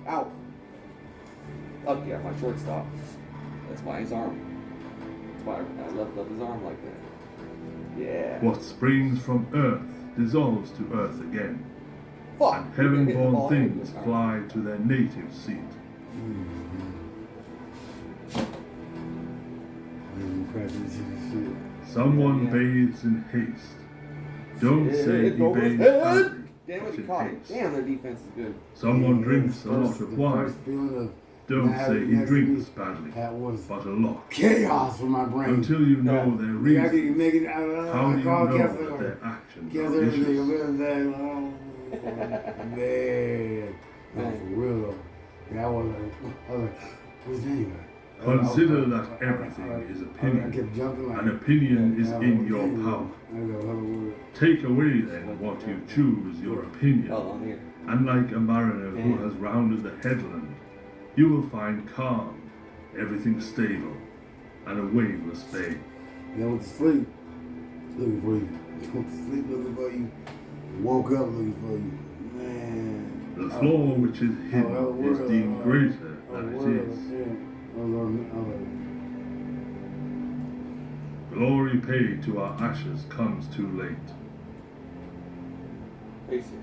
Ow. Oh, yeah, my shortstop. That's why his arm. That's why I love his arm like that. Yeah. What springs from earth dissolves to earth again, Fuck. and heaven-born things fly to their native seat. Someone bathes in haste. Don't say he bathes badly. Damn it, he caught it. Damn, their defense is good. Someone drinks a lot of wine. Don't say he drinks badly, but a lot. Chaos for my brain. Until you know their reasons. How do you know that Kessler. their actions Guess are everything. vicious? Man. No, for real though. Yeah, I was like, what's his name? Consider that everything is I opinion. kept jumping like, An opinion is in your power. I go, Take away then what you choose your opinion, Oh, I'm here. and like a mariner who has rounded the headland, you will find calm, everything stable, and a waveless bay. You went to sleep looking for you. You went to sleep looking for you. Woke up looking for you. Man. The flaw which is hidden is deemed greater than it is. Glory paid to our ashes comes too late. Basically.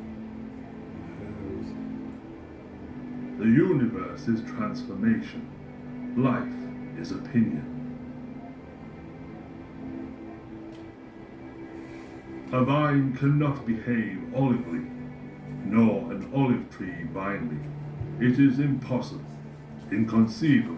The universe is transformation. Life is opinion. A vine cannot behave olively, nor an olive tree vinely. It is impossible, inconceivable.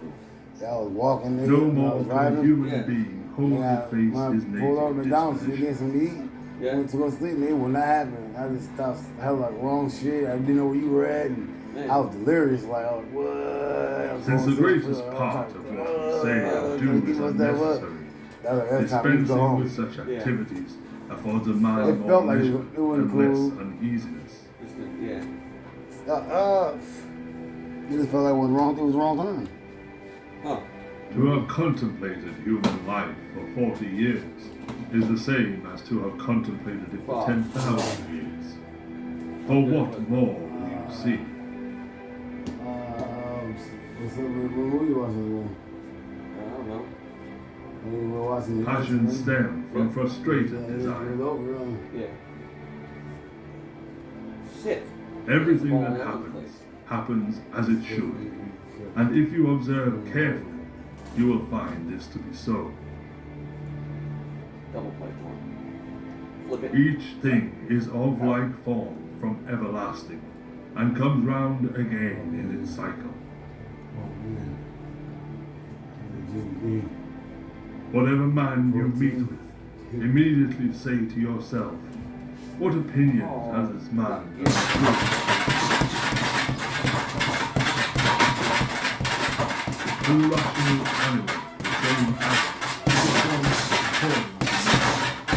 I was walking there. No I more was can a driving. human being hold When to I face his pulled over native McDonald's to disposition. get some to eat. Yeah. Went to go sleep, and it would not happen. I just stopped. I had like wrong shit. I didn't know where you were at, and Man. I was delirious. Like, I was what? I was Since the going greatest through it. part of what we say or Can do you is give us that what? unnecessary, That's time we dispensing go home. with such Yeah. activities affords a man It more felt like it leisure was- it wasn't and less cool. uneasiness. It's good. Yeah. You just felt like it was wrong. It was wrong time. Huh. To have contemplated human life for 40 years is the same as to have contemplated it for Fuck. 10,000 years. For what more will you see? What movie you watching again? I don't know. We were watching the Passion stem from frustrated It was desire. over. Yeah. Shit. Everything All that over the happens, place. happens as it should. And if you observe carefully, you will find this to be so. Double play form. Flip it. Each thing is of like form from everlasting, and comes round again in its cycle. Whatever man you meet with, immediately say to yourself, what opinions has this man got true? The rational animal, the same act, becomes formed.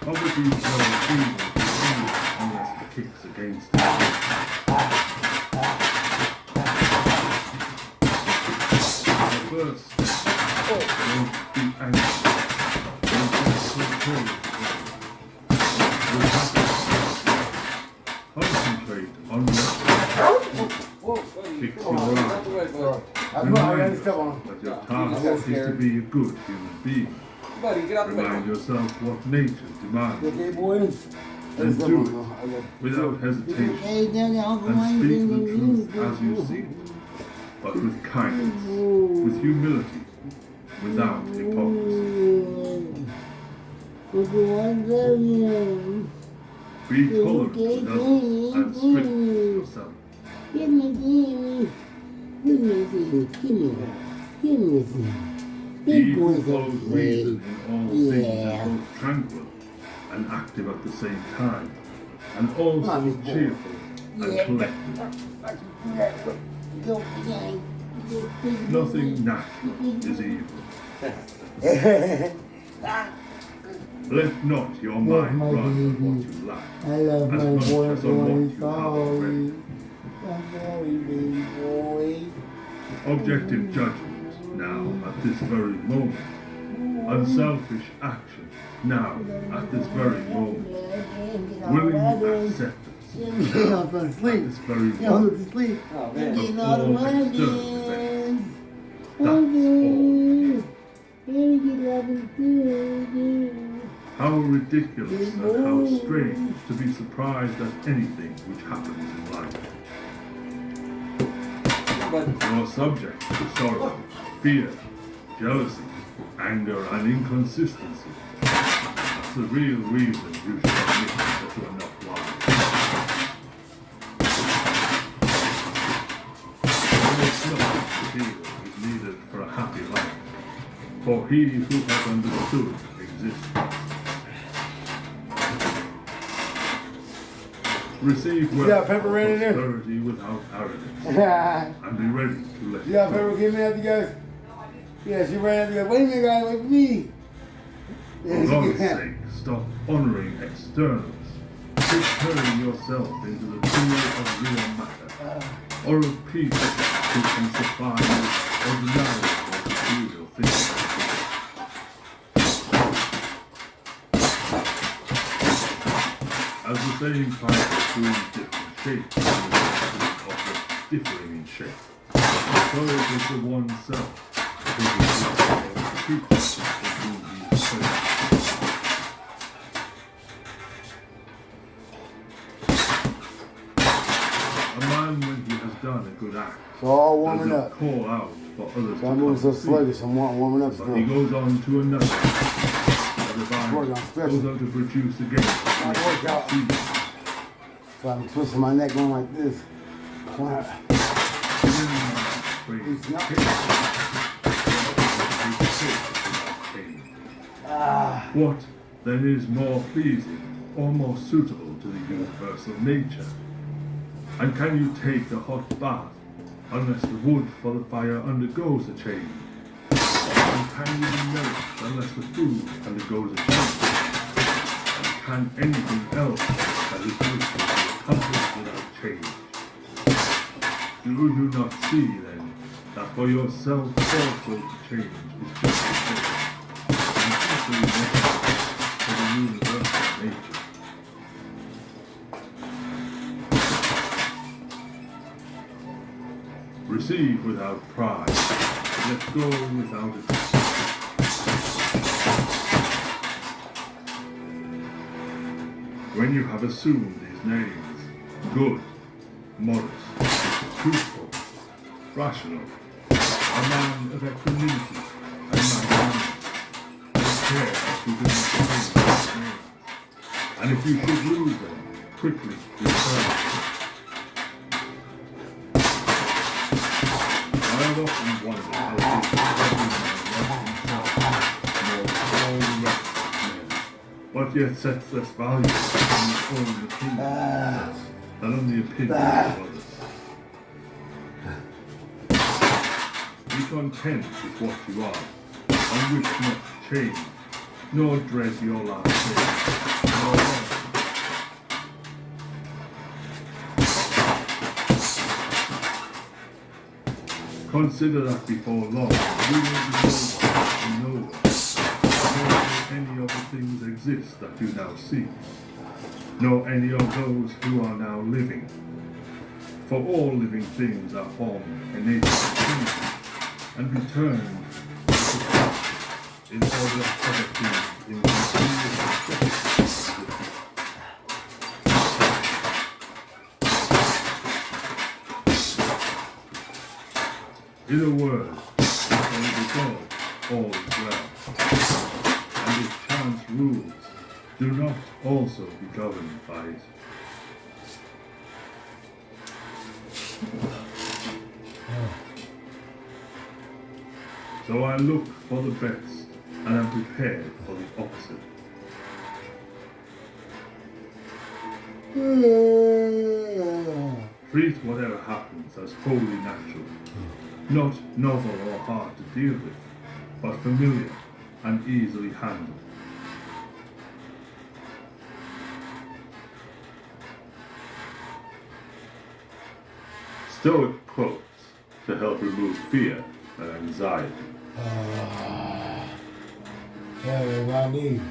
Poverty is no evil unless it kicks against it. First, don't be angry. Don't control Concentrate on what Whoa, buddy. Fix Come your on, eye. out the way, bud. I know I got to step on. that your Yeah, task you is just got to be a good human being. Buddy, get out the way. Remind yourself what nature demands Okay, boys. and do it without hesitation. And speak the truth as you see it, but with kindness, with humility, without hypocrisy. Be tolerant with others and strict with yourself. He who follows reason in all things is both tranquil and active at the same time, and also cheerful and collected. Nothing natural is evil. Let not your mind run on what you lack, I love as my much boy, as on what you have sorry. already. Baby boy. Objective judgment, now at this very moment. Unselfish action, now at this very moment. willing acceptance I'm trying to sleep. this very I'm moment to sleep. Oh, I'm man. getting of all the all external wagons. That's all. Baby, get up and How ridiculous and how strange to be surprised at anything which happens in life. But You are subject to sorrow, fear, jealousy, anger, and inconsistency. That's the real reason you should admit that you are not blind. Almost nothing fear is needed for a happy life, for he who has understood existence. Receive You got wealth pepper or right in there? prosperity without arrogance, sleep. and be ready to let You it got go. pepper giving after you guys? Yeah, she ran after you guys. Wait a minute, guys, wait for me. For God's sake, stop honoring externals. Quit turning yourself into the tool of real matter, or of people who can supply you ordinary or material things. As the same pipe assumes different shapes, and is often differing in shape, so is the one self, who is the creature in whom he is present. A man, when he has done a good act, So all does warming not up. call out for others So I'm moving so to come sluggish, I'm warming up but he still. goes on to another. The divine Work on stretching. goes on to produce again. work out. So I'm twisting my neck going like this. What then is more pleasing or more suitable to the universal nature? And can you take a hot bath unless the wood for the fire undergoes a change? And can you be nourished unless the food undergoes a change? And can anything else that is useful be accomplished without change? Do you not see then that for yourself also to change is just the same, and equally necessary for the universal nature? Receive without pride, let go without it. When you have assumed these names, good, modest, truthful, rational, a man of equanimity and magnanimity, take care that you do not change these names, and if you should lose them, quickly return. I have often wondered how every man loves himself more than all the rest of men, but yet sets less value on his own opinion than on the opinion of others. Be content with what you are, and wish not to change, nor dread your last day, nor love. Consider that before long, you will be nowhere, nor will any of the things exist that you now see, nor any of those who are now living. For all living things are formed and nature changed, and returned to the past in order that other things in continuous succession. In a word, if there is a God, all is well. And if chance rules, do not also be governed by it. So I look for the best, and am prepared for the opposite. Treat whatever happens as wholly natural, not novel or hard to deal with, but familiar and easily handled. Stoic quotes to help remove fear and anxiety. Yeah, that's what I need.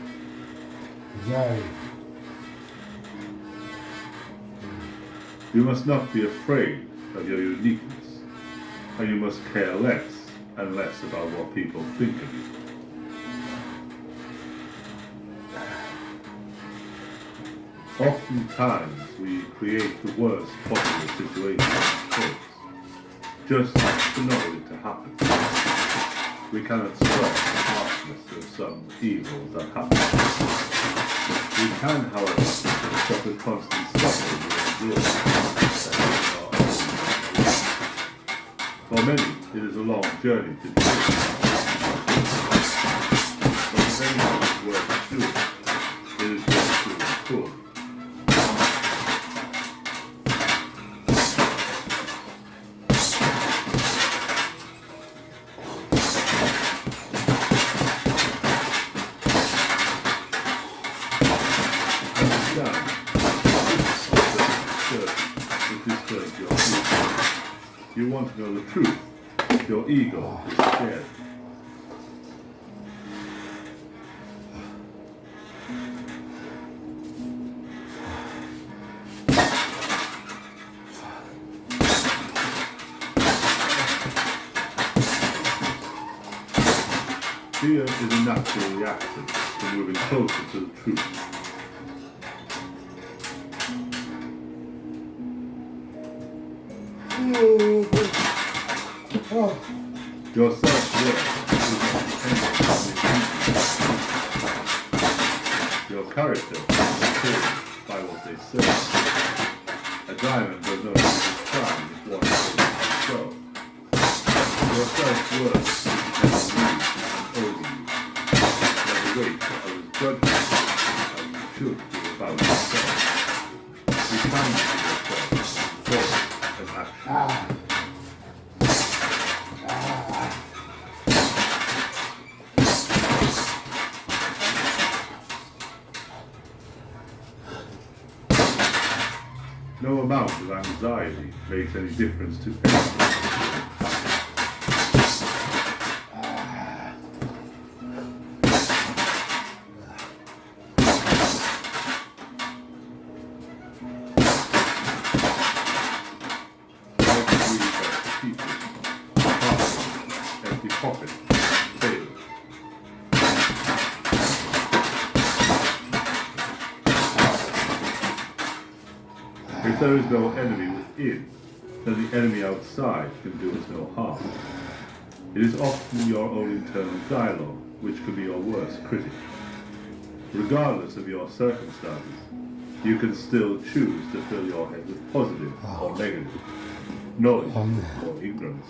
Anxiety. You must not be afraid of your uniqueness, and you must care less and less about what people think of you. Oftentimes we create the worst possible situation in space, just to know it to happen. We cannot stop the harshness of some evil that happens. We can, however, stop the constant suffering we endure. For many, it is a long journey to do it. But if anyone is worth doing, it is worth doing fully. You want to know the truth. Your ego is scared. Fear is a natural reaction to moving closer to the truth. Your self-worth is not dependent on your your character is determined by what they say. A diamond does not use its crown if one holds it so. Your self-worth is dependent on you and only you. Never wait for others' judgment as you should do about yourself. Be kind to yourself, thought and action. No amount of anxiety makes any difference to anyone. Empty pocket, failure. If there is no enemy within, then the enemy outside can do us no harm. It is often your own internal dialogue which can be your worst critic. Regardless of your circumstances, you can still choose to fill your head with positive or negative, knowledge or ignorance.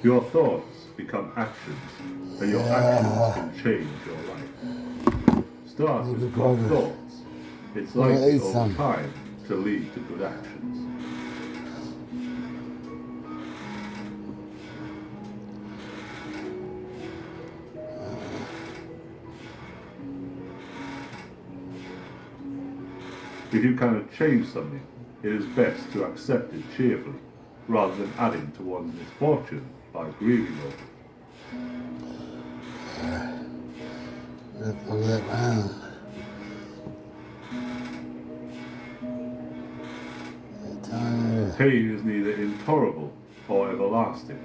Your thoughts become actions, and your actions can change your life. Start with good thoughts. It's likely over time to lead to good actions. If you cannot change something, it is best to accept it cheerfully, rather than adding to one's misfortune by grieving over it. Pain is neither intolerable or everlasting.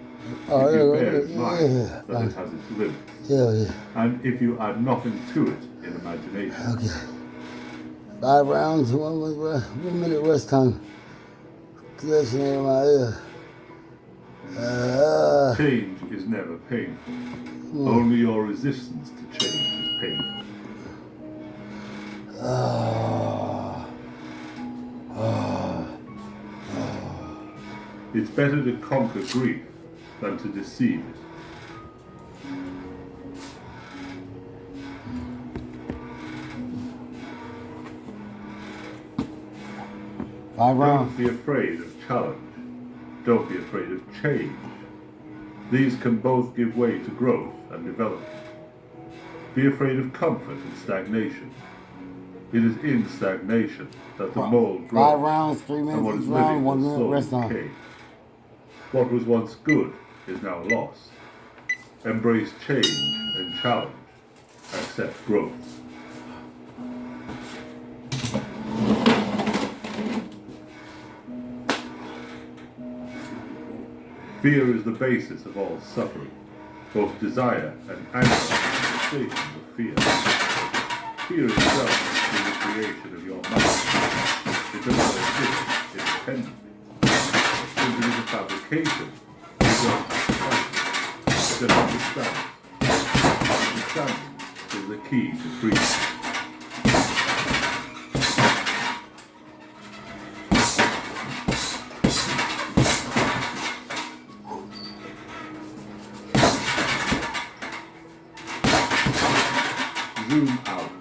If you bear in mind that it has its limits, and if you add nothing to it in imagination. Okay. 5 rounds, 1 minute rest time. Conditioning in my ear. Change is never painful. Only your resistance to change is painful. It's better to conquer grief than to deceive it. Don't be afraid of challenge. Don't be afraid of change. These can both give way to growth and development. Be afraid of comfort and stagnation. It is in stagnation that the mold grows. 5 rounds, 3 minutes and what is each round, living 1 will minute slowly rest time. decay. What was once good is now lost. Embrace change and challenge. Accept growth. Fear is the basis of all suffering. Both desire and anger are manifestations of fear. Fear itself is the creation of your mind. It does not exist independently. Since it is a fabrication, you don't have to fight it. Just understand. Understanding is the key to freedom. Zoom out.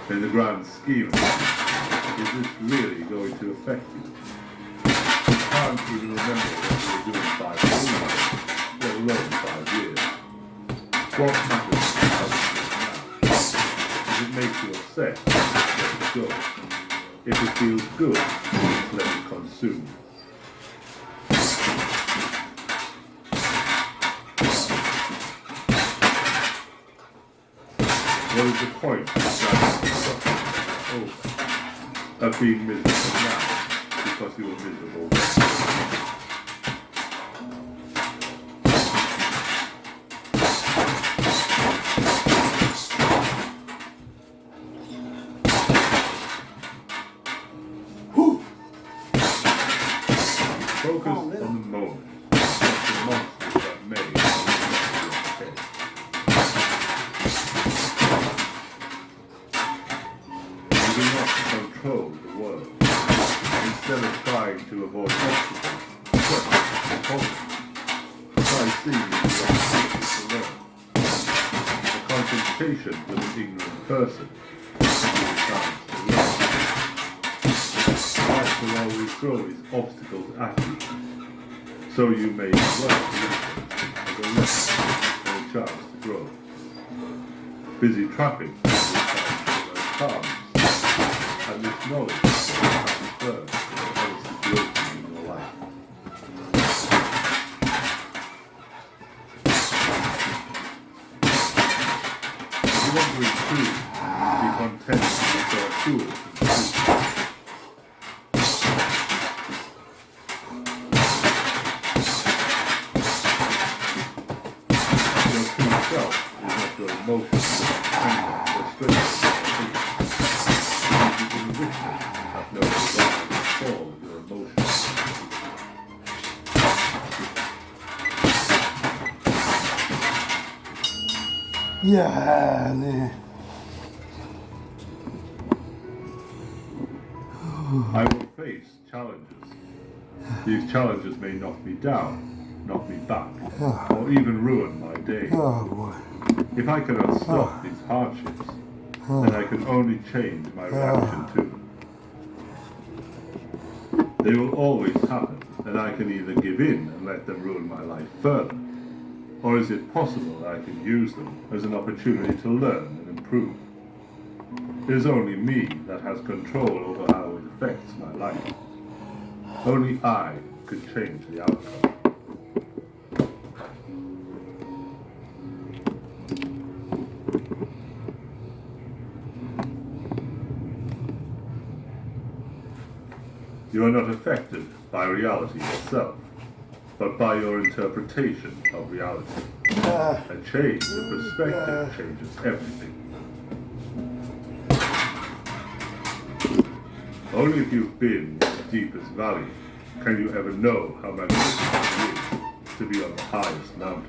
In the grand scheme of things, is this really going to affect you? You can't even remember what you were doing 5 years ago, let alone 5 years. What matters is how you feel now. If it makes you upset, let it go. If it feels good, let it consume. What is the point of suffering over? Of being miserable now because you were miserable then? Focus on the moment, not the monsters that may or may not be okay. You do not control the world. Instead of trying to avoid obstacles, just avoid them. Try seeing the opportunity to learn. A confrontation with an ignorant person is a chance to learn. Life will always throw its obstacles at you, so you may as well use them as a lesson and a chance to grow. Busy traffic is a chance to learn calm. And this knowledge will transfer to other situations in your life. If you want to improve, be content with your tools and tools. Your true self is not your emotions, anger, frustration, or fear. Have no desire to control your emotions. Yeah, man. I will face challenges. These challenges may knock me down, knock me back, or even ruin my day. Oh, boy. If I cannot stop these hardships, then I can only change my reaction to them. They will always happen, and I can either give in and let them ruin my life further, or is it possible that I can use them as an opportunity to learn and improve? It is only me that has control over how it affects my life. Only I could change the outcome. You are not affected by reality itself, but by your interpretation of reality. A change in perspective changes everything. Only if you've been in the deepest valley can you ever know how magnificent it is to be on the highest mountain.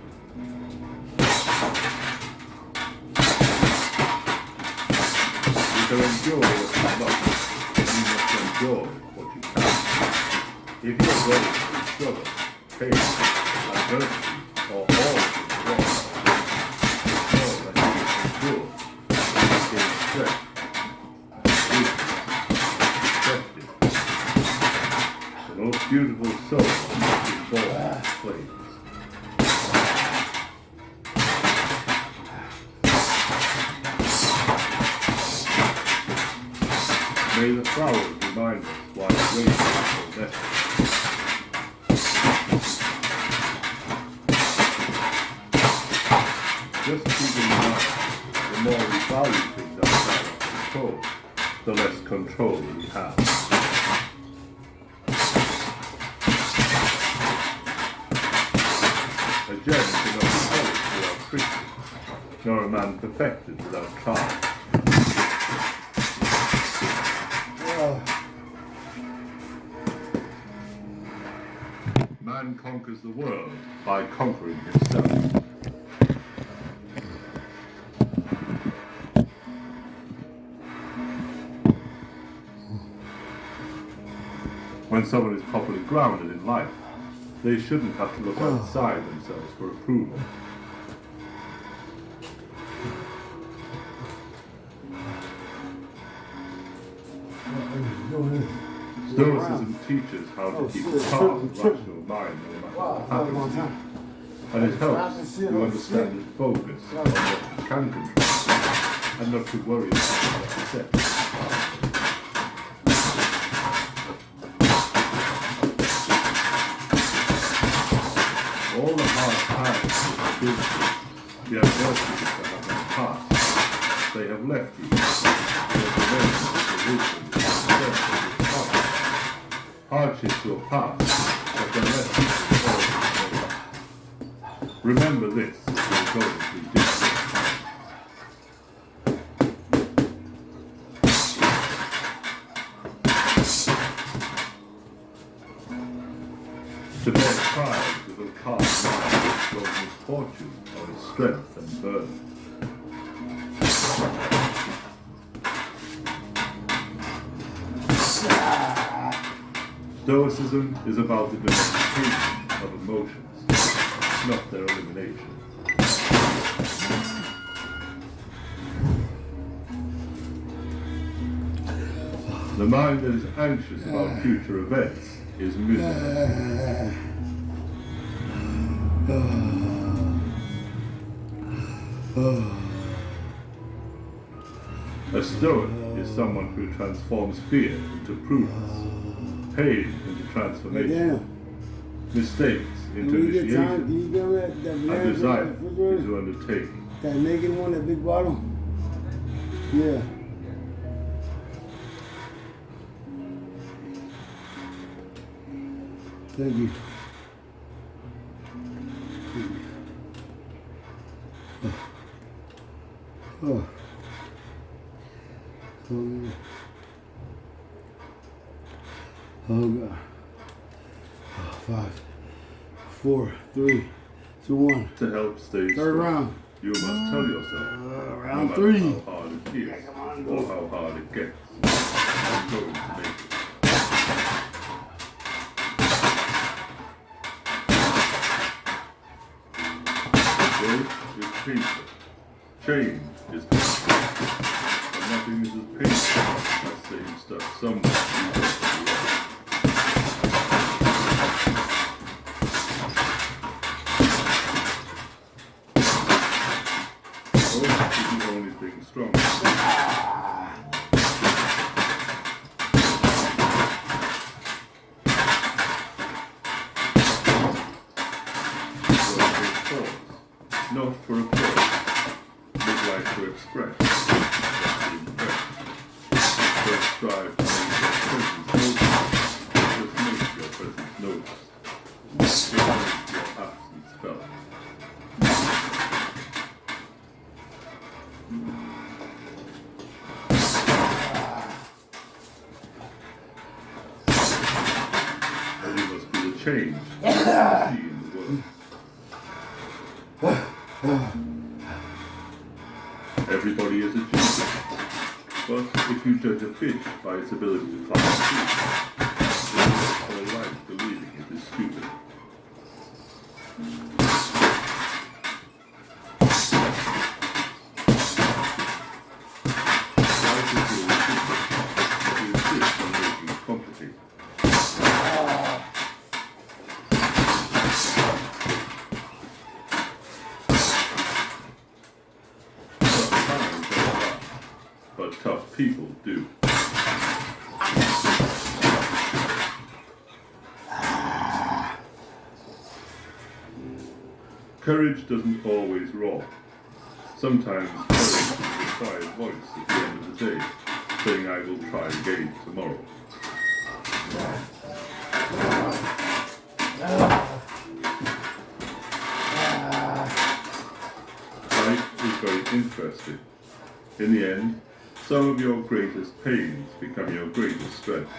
You can enjoy what you must, and you must enjoy what you can. If you're ready to struggle, pain, adversity, or all of it wrong, know that you can endure, and you gain strength, wisdom, perspective. The most beautiful soul is born in flames. May the flowers remind us why the rain is so desperate. Just keep in mind, the more we value things outside our control, the less control we have. gems are not polished without trickery, nor a man perfected without trial. Man conquers the world by conquering himself. When someone is properly grounded in life, they shouldn't have to look outside themselves for approval. Stoicism teaches how to keep a calm, rational mind no matter what happens to you, and it helps you understand and focus on what you can control, and not to worry about what you set. All the hard times of business, the adversities that have been past, they have left you. They have remained the wisdom, the strength of your heart. Hardships will pass, but the lessons will always. Remember this as you're going through difficult times. To bear trials with a calm mind shows misfortune or his strength and burden. Stoicism is about the domestication of emotions, not their elimination. The mind that is anxious about future events is miserable. A Stoic is someone who transforms fear into prudence, pain into transformation, mistakes into initiation, and desire into undertaking. That naked one, that big bottle? Yeah. Thank you. Oh. Oh God. 5, 4, 3, 2, 1. To help stay Third strong, round. you must tell yourself, Round no 3. matter how hard it is, or how hard it gets, I'm going to make it. Growth is painful. Change is painful. But nothing is as painful as saying stuff somewhere. Strong. Not for applause, live life to express, not to impress. Don't strive to make your presence noticed, just make your presence noticed. Just make your absence felt. Change you see in the world. Everybody is a genius, but if you judge a fish by its ability to climb a tree, then you are all right believing it is stupid. Life is really simple, but we insist on making it complicated. But tough people do. Courage doesn't always roar. Sometimes courage is a quiet voice at the end of the day, saying I will try again tomorrow. interesting. In the end, some of your greatest pains become your greatest strengths.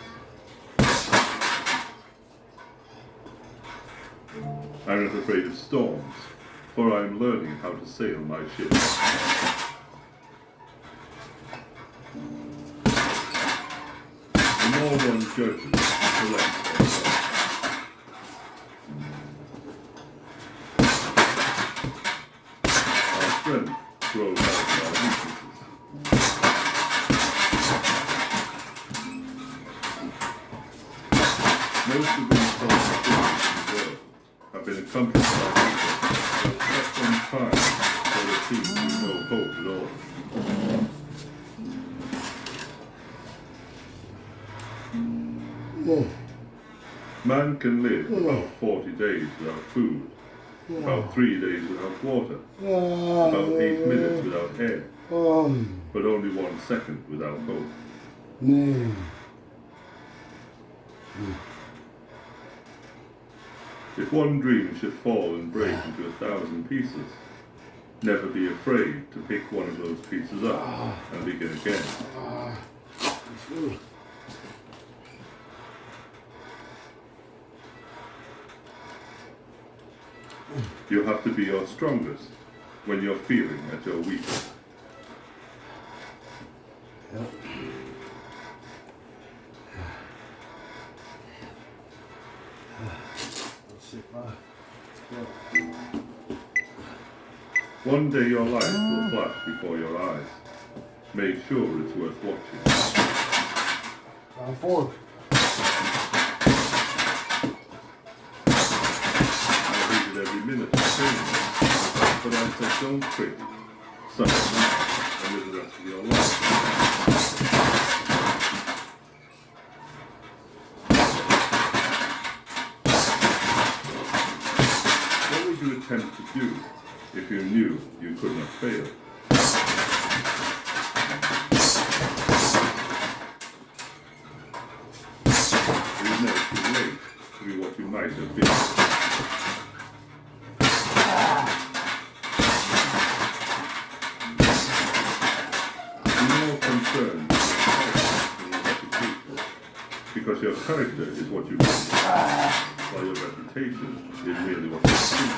I'm not afraid of storms, for I am learning how to sail my ship. The more one judges, the less one knows. Our strength grows out of our weaknesses. Most of the results of the world have been accomplished by people who have kept on trying, so there seems to be no hope at all. Man can live about 40 days without food, about 3 days without water, about 8 minutes without air, but only 1 second without hope. If one dream should fall and break into 1,000 pieces, never be afraid to pick one of those pieces up and begin again. You have to be your strongest when you're feeling at your weakest. One day your life will flash before your eyes. Make sure it's worth watching. Round 4. I hated every minute of training, but I said don't quit. Suffer now and live the rest of your life. What would you attempt to do if you knew you could not fail? It is never too late to be what you might have been. Be more concerned with your character than your reputation, because your character is what you bring, while your reputation is merely what you speak.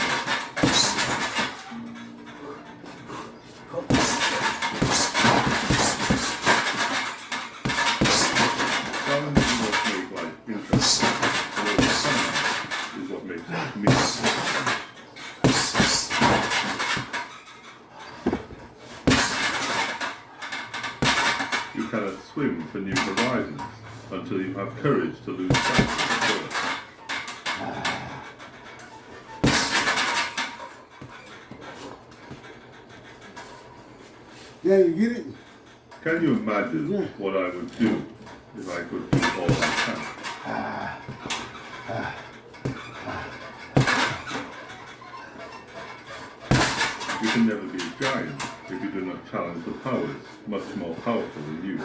Challenge is what makes life interesting, and overcoming is what makes life meaningful. You cannot swim for new horizons until you have courage to lose sight of the shore. Yeah, you get it? Can you imagine what I would do if I could do all I can? You can never be a giant if you do not challenge the powers much more powerful than you.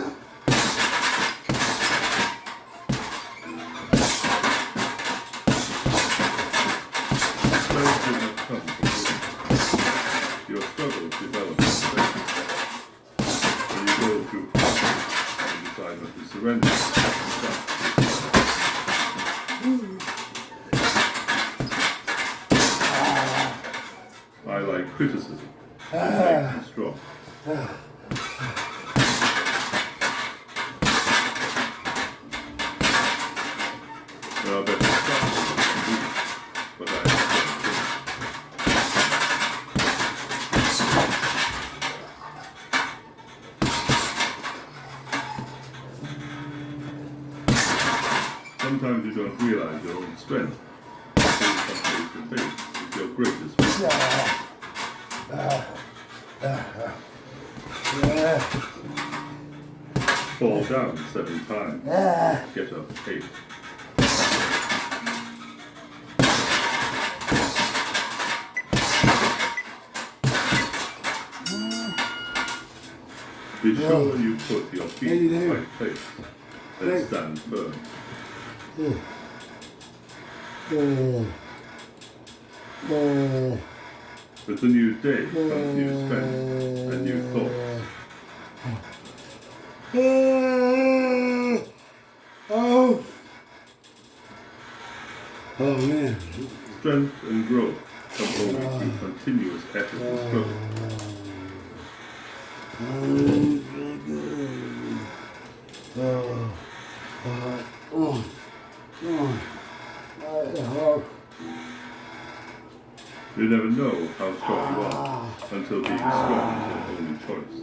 Strength will not come from within. Your struggles develop in strength. When you go through problems and decide not to surrender, stop. I like criticism. It makes me strong. There are better examples than me, but I am sometimes you don't realize your own strength until you come face to face with your greatest weakness. Fall down 7 times. Get up 8. Be sure you put your feet in the right place. Then stand firm. With the new day comes new strength and new thoughts. Oh man. Strength and growth come only through continuous effort and struggle. You never know how strong you are until being strong is your only choice.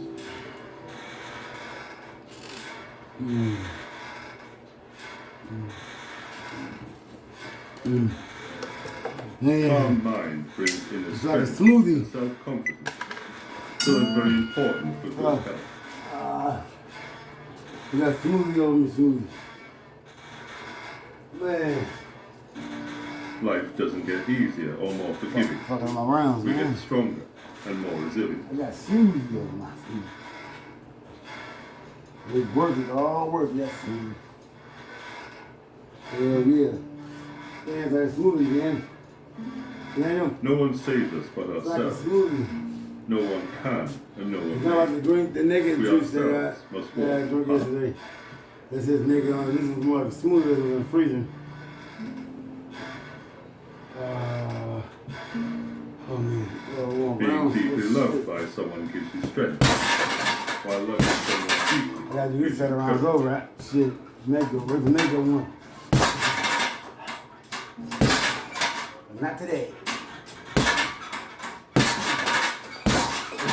Calm mind brings inner It's like a strength smoothie. and self-confidence. So it's very important for good health. You got smoothie on me, smoothie. Man. Life doesn't get easier or more forgiving. Fucking my rounds, We man. get stronger and more resilient. I got smoothie on my feet. It's worth it, all worth that smoothie. Hell yeah. Man, it's like a smoothie, man. Daniel, No one saves us but it's like a ourselves. smoothie. No one can and no It's one not like may. the drink, the naked We juice that ourselves must I walk drank the path. yesterday. This is naked on. This is more like a smoothie than a freezer. Oh man. Oh, Being rounds. deeply Oh, loved shit. by someone gives you strength, while loving someone deeply I gotta do this gives set you around courage. over, right? Shit. Makeup. Where's the makeup one? Not today.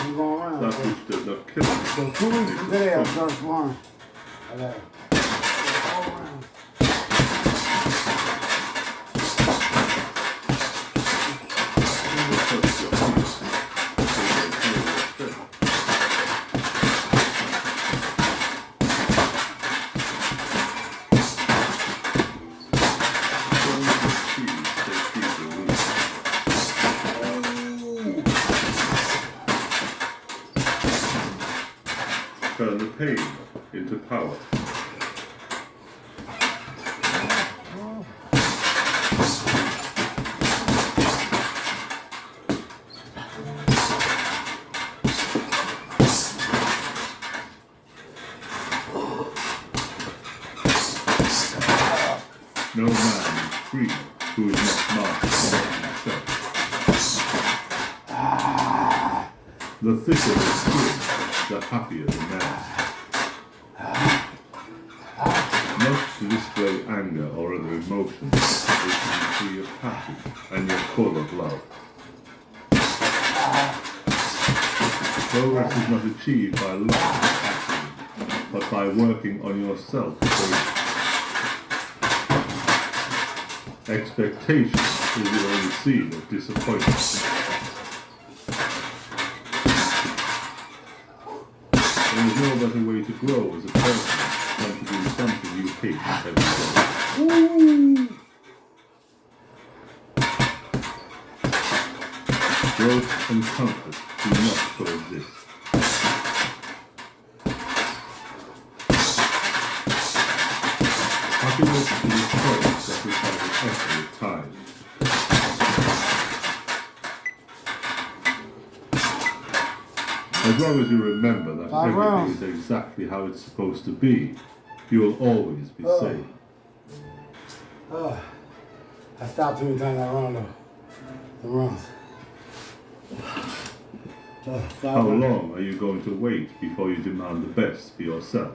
I'm going around. That which does not kill us. So 2 weeks from today, I'll start sparring. I got it. All around. Trust your peace. So you can feel your strength. Don't let the trees take deeper roots. Turn the pain into power. No man is free who is not master of himself. The thicker the skin, the happier the man. Not to display anger or other emotions, but to be free of passion and you're full of love. Progress is not achieved by looking at action, but by working on yourself first. Expectation is the only seed of disappointment. There is no better way to grow as a person than to do something you hate every day. Growth and comfort do not coexist. Happiness is a choice that requires effort at times. As long as you remember that 5 everything rounds. is exactly how it's supposed to be, you will always be safe. I stopped 2 times that round though. The rounds. How long are you going to wait before you demand the best for yourself?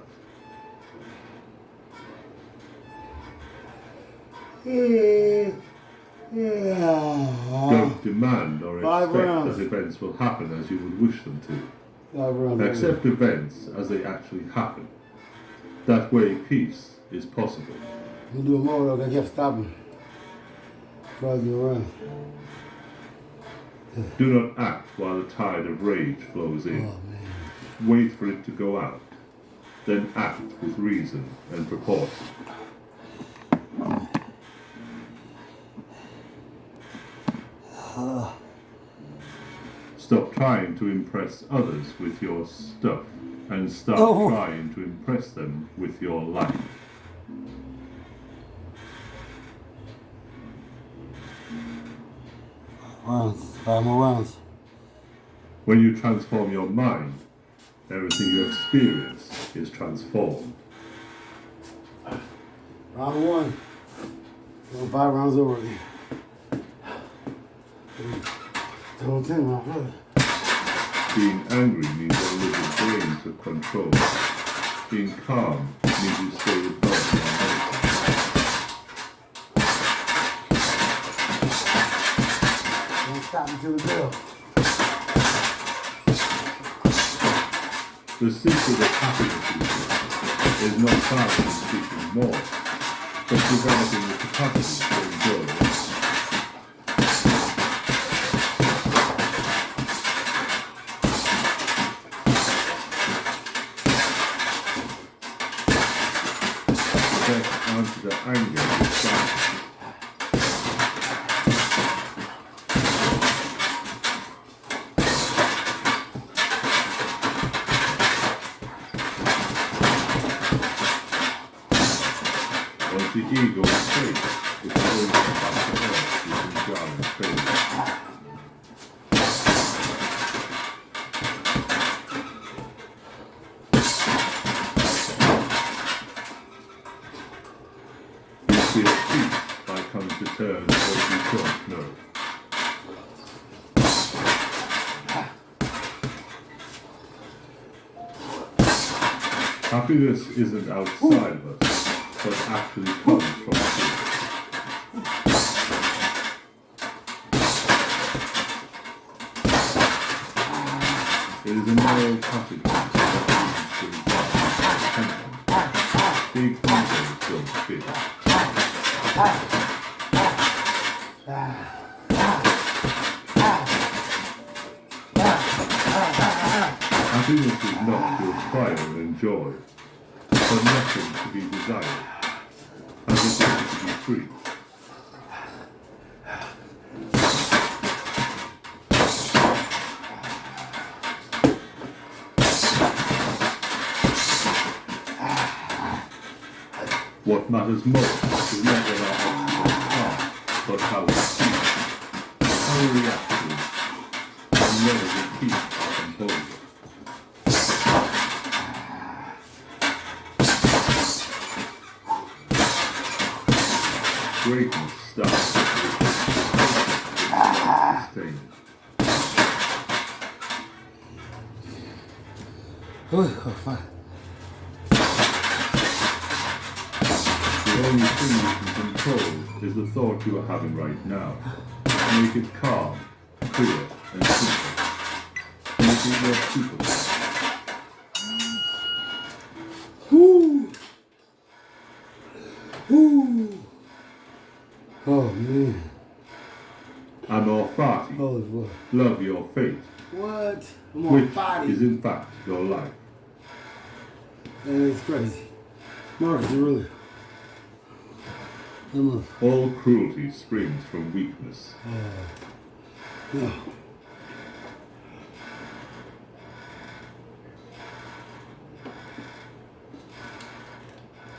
Don't demand or 5 expect rounds. that events will happen as you would wish them to. 5 rounds. Accept events as they actually happen. That way, peace is possible. You do more though, 'cause I kept stopping. Try to get around. Do not act while the tide of rage flows in. Oh man. Wait for it to go out. Then act with reason and proportion. Stop trying to impress others with your stuff and start trying to impress them with your life. Rounds. 5 more rounds. When you transform your mind, everything you experience is transformed. Round one. 5 rounds over again. Double 10 round, really. Being angry means your little brain to control. Being calm means you stay above your emotions. Don't stop until the bell. The secret of happiness is not found in speaking more, but developing the capacity to enjoy it. Answer to anger is silence. Once the ego is safe, it's always back to earth using God and faith. Feel peace by coming to terms with what you don't know. Happiness isn't outside of us, but actually comes from within. It is a moral category that leads to big egos don't fit. Happiness is not to acquire and enjoy, but nothing to be desired, and the ability to be free. What matters most is not what our obstacles are, but how we feel, how we react to it, and whether we keep our composure. Greatness starts with sustained. Oh, fine. The only thing you can control is the thought you are having right now. Make it calm, clear, and simple. Make it more simple. Woo! Woo! Oh, man. Amor fati, Holy boy. love your fate, What? I'm on which body. is in fact your life. That is crazy. Marcus, really. I'm All cruelty springs from weakness. no.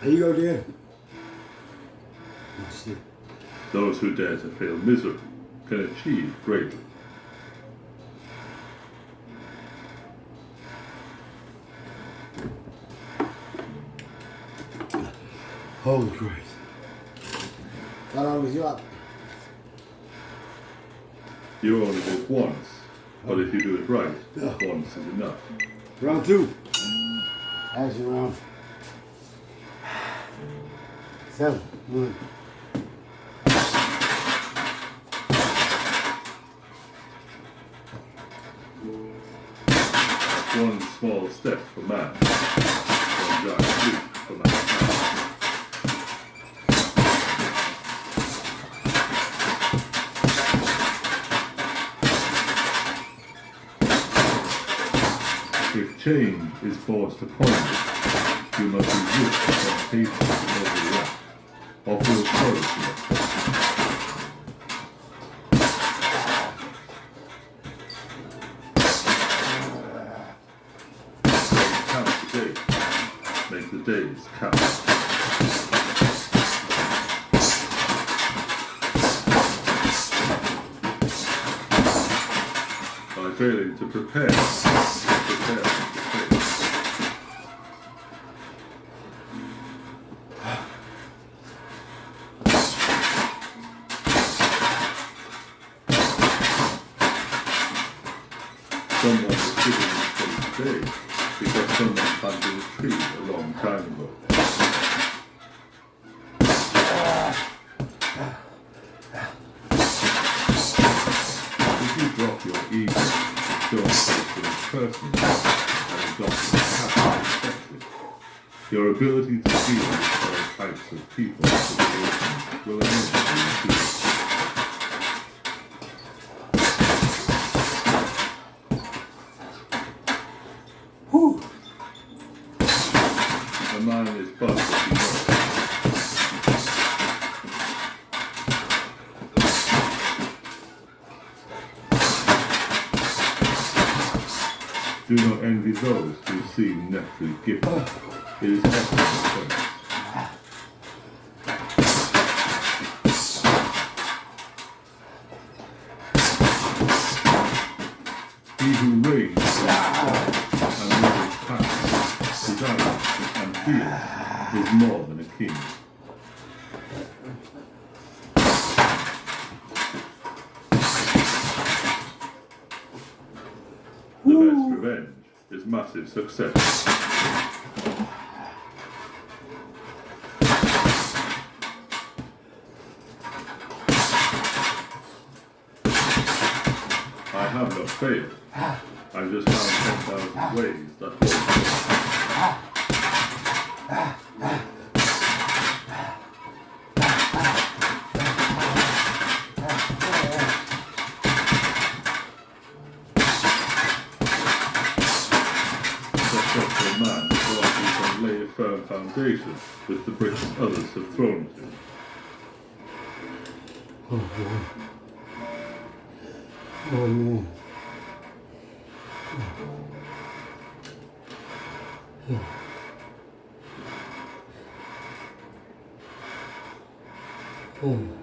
There you go, Dan. Oh, shit. Those who dare to fail miserably can achieve greatly. Holy Christ. How long was you up? You only live once, but if you do it right, Yeah. once is enough. Round two. Action round. 7. One. One small step for man, one giant leap for mankind. If change is forced upon you, you must resist the temptation to overreact or feel sorry for yourself. Count the days. Make the days count. By failing to prepare. Prepare. Someone is sitting in place today because someone planted a tree a long time ago. If you drop your ego, don't take things personally, and adopt a happy perspective, your ability to deal with all types of people and situations will inevitably increase. The mind is but what you know. Do not envy those who seem naturally gifted. It is excellent. He who reigns and rules past, desire, and fear is more than a king. The best revenge is massive success. I have not failed. I just found 10,000 ways that work. Successful man is one who can lay a firm foundation with the bricks others have thrown at him. Oh man.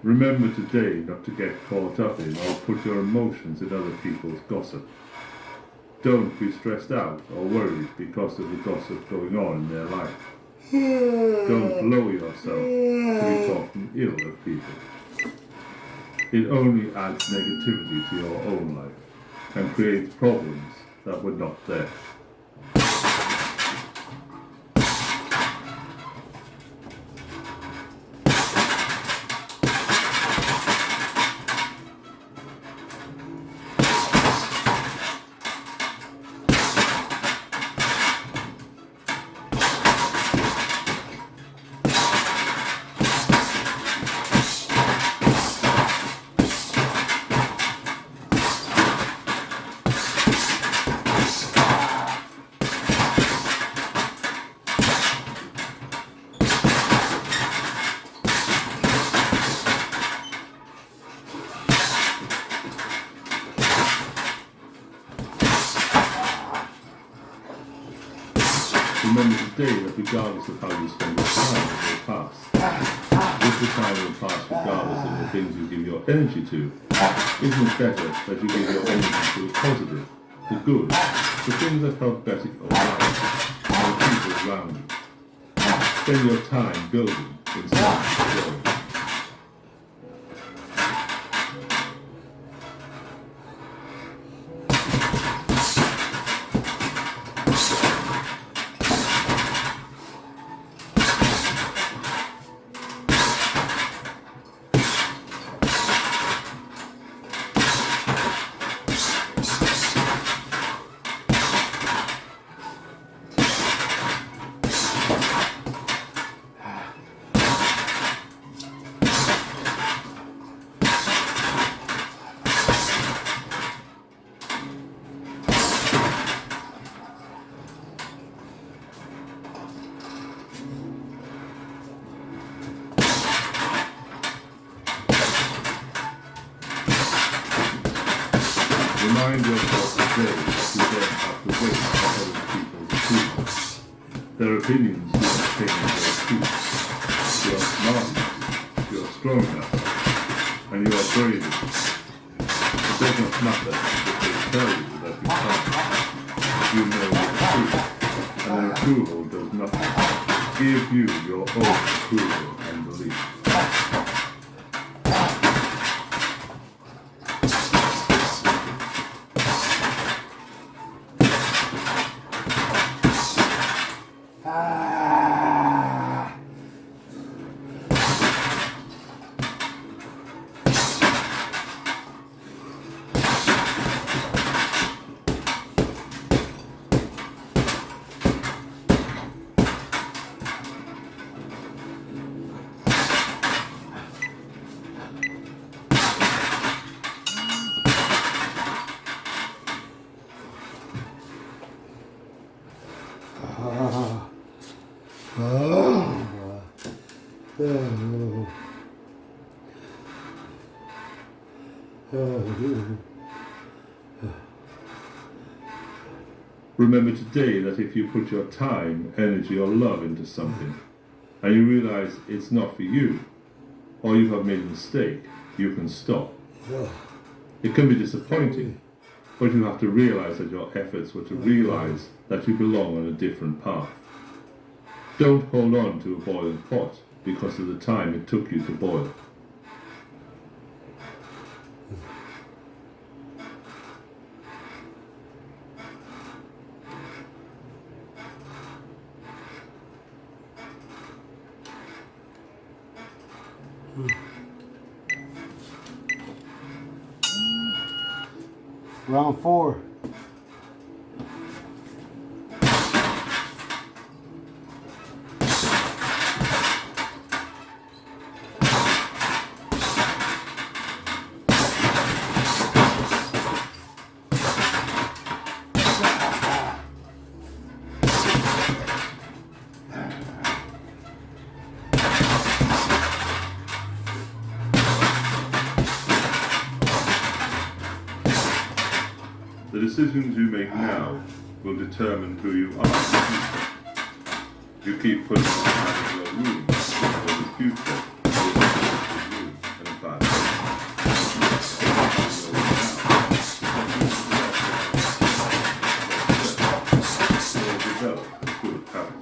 Remember today not to get caught up in or put your emotions in other people's gossip. Don't be stressed out or worried because of the gossip going on in their life. Don't blow yourself to be talking ill of people. It only adds negativity to your own life and creates problems that were not there. Remember today that regardless of how you spend your time, it will pass. If the time will pass regardless of the things you give your energy to, isn't it better that you give your energy to the positive, the good, the things that help better your life, and the people around you? Spend your time building instead of destroying. today that you don't have to wait for other people's approval. Their opinions do not change your truth. You are smart enough, you are strong enough, and you are brave enough. It does not matter if they tell you that you can't. You know the truth, and their approval does nothing. Give you your own approval and belief. Remember today that if you put your time, energy, or love into something, and you realize it's not for you, or you have made a mistake, you can stop. It can be disappointing, but you have to realize that your efforts were to realize that you belong on a different path. Don't hold on to a boiling pot because of the time it took you to boil. Round 4. The decisions you make now will determine who you are in the future. You keep putting it out of your room for the future. And in fact, will develop a good habit.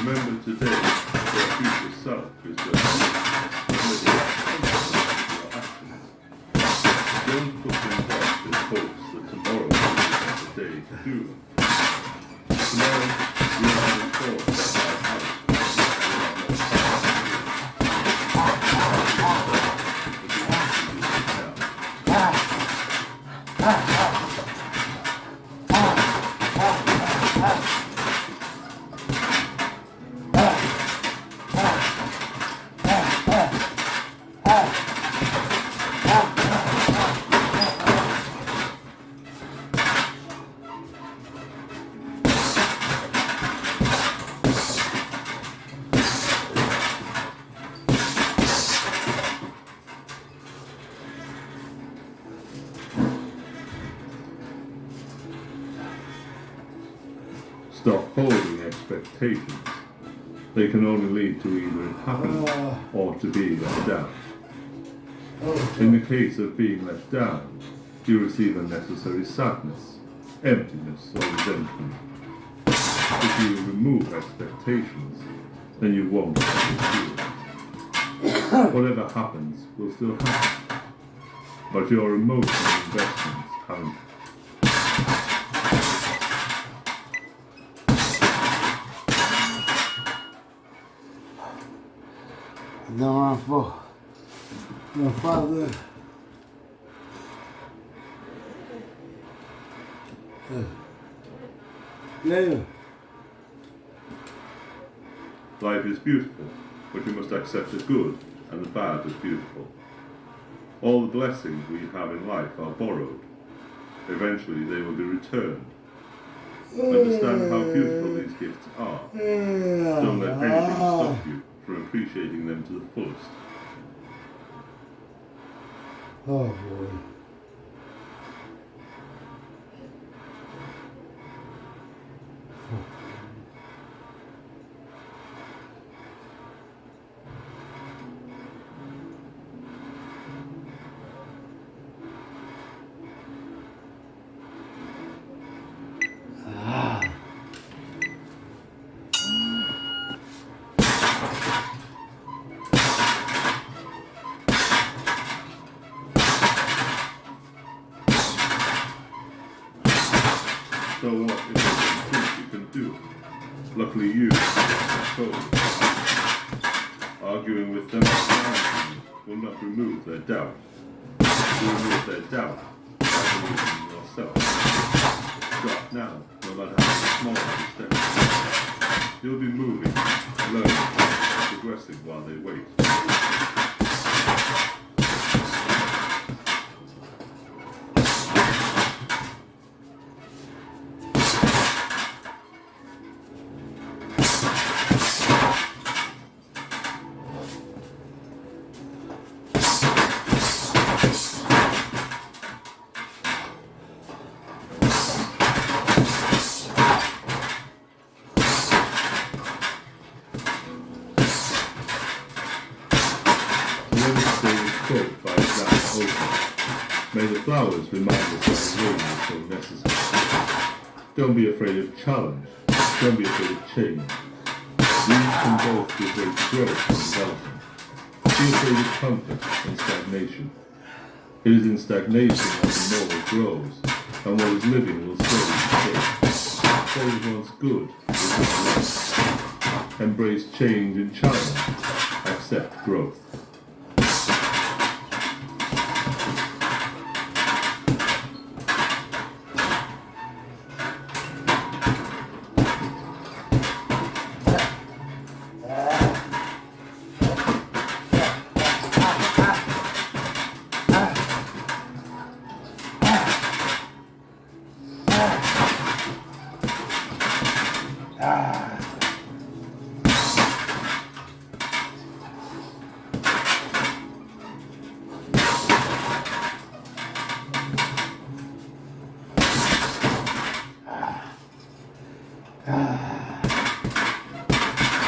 Remember today that your future self is your actions. Don't put things off in hopes that tomorrow will be the day to do them. Tomorrow, you are in force that Stop holding expectations. They can only lead to either it happening or to being let down. In the case of being let down, you receive unnecessary sadness, emptiness, or resentment. If you remove expectations, then you won't feel. Whatever happens will still happen, but your emotional investments haven't. No, I'm for. No, Father. Later. Life is beautiful, but you must accept the good and the bad as beautiful. All the blessings we have in life are borrowed. Eventually they will be returned. Understand how beautiful these gifts are. Don't let anything stop you from appreciating them to the fullest. Oh boy. So what if there's things you can do? Luckily you are told. Arguing with them will not remove their doubt. To remove their doubt by believing in yourself. Start now, no matter how small the step. You'll be moving, learning, progressing while they wait. Quote by Jack Oldham. May the flowers remind us that the rain is so necessary. Don't be afraid of challenge. Don't be afraid of change. These can both give great growth and development. Be afraid of comfort and stagnation. It is in stagnation that the mold grows, and what is living will slowly decay. What was once good is now lost. Embrace change and challenge. Accept growth.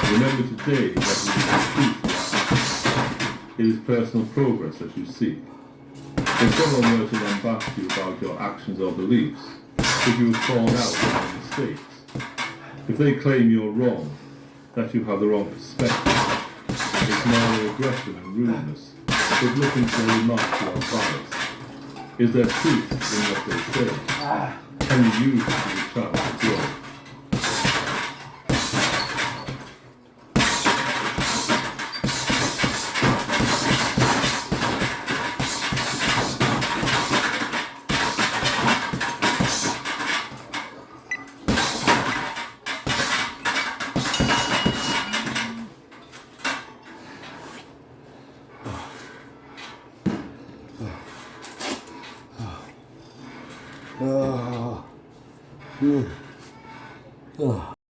Remember today that it is personal progress that you seek. If someone were to lambast you about your actions or beliefs, if you have fallen out with your mistakes, if they claim you're wrong, that you have the wrong perspective, ignore their aggression and rudeness, but look into their remarks you are biased. Is there truth in what they say? Can you use it as a chance to grow? Oh.